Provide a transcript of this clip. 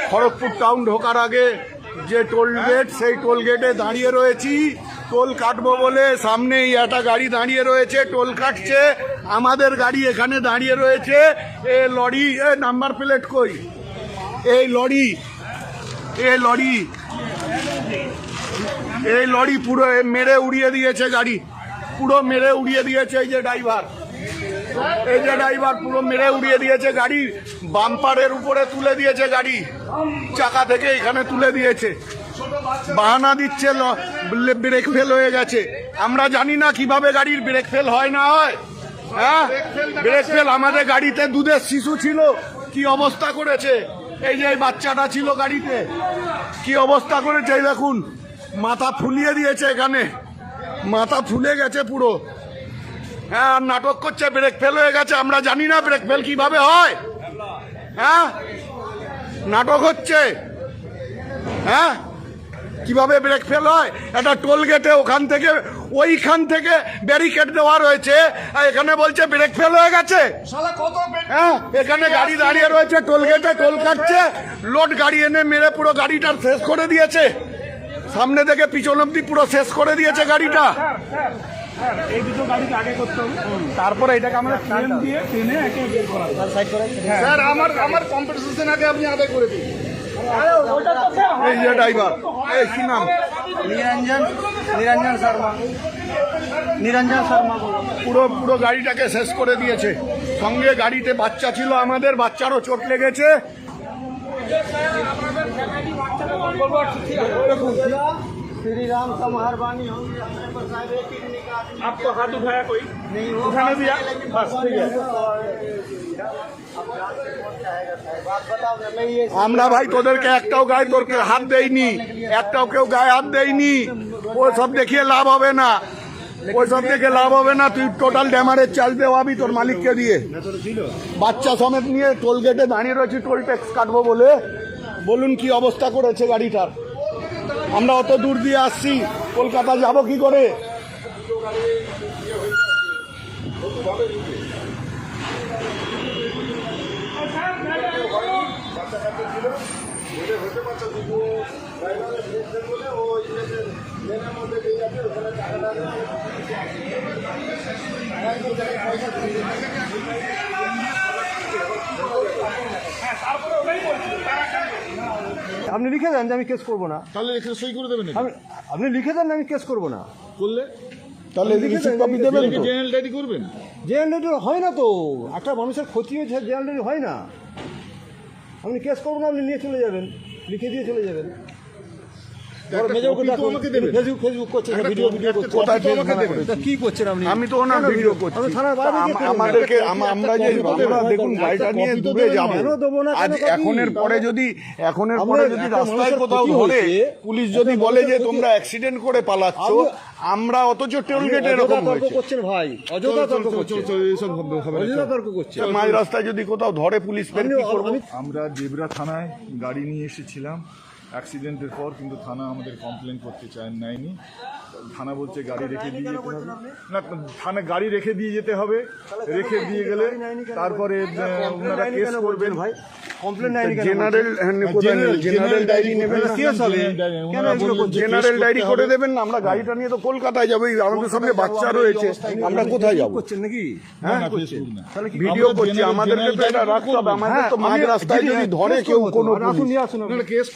Kharagpur town ঢোকার আগে যে টোল গেট, সেই টোল গেটে দাঁড়িয়ে রয়েছি টোল কাটবো বলে। সামনেই একটা গাড়ি দাঁড়িয়ে রয়েছে, টোল কাটছে। আমাদের গাড়ি এখানে দাঁড়িয়ে রয়েছে। এ লরি, এ নাম্বার প্লেট কই? এই লরি, এই লরি পুরো মেরে উড়িয়ে দিয়েছে গাড়ি, পুরো মেরে উড়িয়ে দিয়েছে। এই যে ড্রাইভার, পুরো মেরে উড়িয়ে দিয়েছে গাড়ি। বাম্পারের উপরে তুলে দিয়েছে গাড়ি, চাকা থেকে এখানে তুলে দিয়েছে। বাহানা দিচ্ছে ব্রেক ফেল হয়ে গেছে। আমরা জানি না কিভাবে গাড়ির ব্রেক ফেল হয় না হয়। হ্যাঁ, ব্রেক ফেল। আমাদের গাড়িতে দুধের শিশু ছিল, কি অবস্থা করেছে। এই যে বাচ্চাটা ছিল গাড়িতে, কি অবস্থা করেছে। এই দেখুন, মাথা ফুলিয়ে দিয়েছে, এখানে মাথা ফুলে গেছে পুরো। হ্যাঁ, নাটক করছে ব্রেক ফেল হয়ে গেছে। আমরা জানি না ব্রেক ফেল কিভাবে হয়। হ্যাঁ, নাটক হচ্ছে। হ্যাঁ, কিভাবে ব্রেক ফেল হয়? একটা টোল গেটে ওইখান থেকে ব্যারিকেড দেওয়া রয়েছে, এখানে বলছে ব্রেক ফেল হয়ে গেছে। হ্যাঁ, এখানে গাড়ি দাঁড়িয়ে রয়েছে টোল গেটে, টোল কাটছে। লোড গাড়ি এনে মেরে পুরো গাড়িটার শেষ করে দিয়েছে। সামনে থেকে পিছন অব্দি পুরো শেষ করে দিয়েছে গাড়িটা। এই দুটো গাড়িকে আগে করতে হবে, তারপরে এটাকে আমরা ট্রেন দিয়ে টেনে একে বের করা হবে। স্যার, আমার কম্পিটিশন আগে আপনি আদায় করে দিন। এই যে ড্রাইভার, এই কি নাম? নিরঞ্জন শর্মা। পুরো গাড়িটাকে শেষ করে দিয়েছে। সঙ্গে গাড়িতে বাচ্চা ছিল, আমাদের বাচ্চারও চোট লেগেছে। श्री राम का मेहरबानी होगी। आपको हाथ उठाया कोई? नहीं, उठाने दिया, बस ठीक है। আমরা ভাই তোদেরকে একটাও গায়ে তোরকে হাত দেয়নি, একটাও কেউ গায়ে হাত দেয়নি। ওই সব দেখিয়ে লাভ হবে না, ওই সব দেখে লাভ হবে না। তুই টোটাল ড্যামারেজ চার্জ দেওয়াবি তোর মালিককে দিয়ে। বাচ্চা সমেত নিয়ে টোল গেটে দাঁড়িয়ে রয়েছি টোল ট্যাক্স কাটবো বলে। বলুন কি অবস্থা করেছে গাড়িটার। আমরা অত দূর দিয়ে আসছি, কলকাতা যাব কি করে? আপনি লিখে দেন যে আমি কেস করবো না, তাহলে লিখে সই করে দেবেন। আপনি লিখে দেন আমি কেস করবো না করলে তাহলে কপি দেবেন, জেনারেল ডায়েরি করবেন। জেনারেল হয় না তো, একটা মানুষের ক্ষতি হয়েছে, জেনারেল হয় না। আপনি কেস করবেন, আপনি নিয়ে চলে যাবেন, লিখে দিয়ে চলে যাবেন। ফেসবুক করছে, কি করছেন আপনি? আমি তো না ভিডিও করছি। আমাদেরকে আমরা যে দেখুন গাড়িটা নিয়ে দূরে যাবো, আজ এখনের পরে যদি রাস্তায় কোথাও ধরে পুলিশ যদি বলে যে তোমরা অ্যাক্সিডেন্ট করে পালাচ্ছ, আমরা অথচ টোল গেটে এরকম করছেন ভাই, অযথা তর্ক করছেন, অযথা তর্ক করছেন। মাঝ রাস্তায় যদি কোথাও ধরে পুলিশ, কি করবো? আমরা জেবরা থানায় গাড়ি নিয়ে এসেছিলাম অ্যাক্সিডেন্টের পর, কিন্তু থানা আমাদের কমপ্লেন করতে নেয়নি। থানা বলছে গাড়ি রেখে দিয়ে যেতে হবে। না, থানা গাড়ি রেখে দিয়ে যেতে হবে, রেখে দিয়ে গেলে তারপরে ওনারা কেস করবেন। ভাই কমপ্লেন নেয়নি, জেনারেল ডায়েরি নেবেন, জেনারেল ডায়েরি করে দেবেন না। আমরা গাড়িটা নিয়ে তো কলকাতায় যাবো, আমাদের সামনে বাচ্চা রয়েছে, আমরা কোথায় যাবো? করছেন নাকি? হ্যাঁ, ভিডিও করছি। আমাদেরকে তো এটা রাখতে হবে। আমাদের তো মাঝ রাস্তায় যদি ধরে কেউ কোনো নিয়ে আসুন। কেস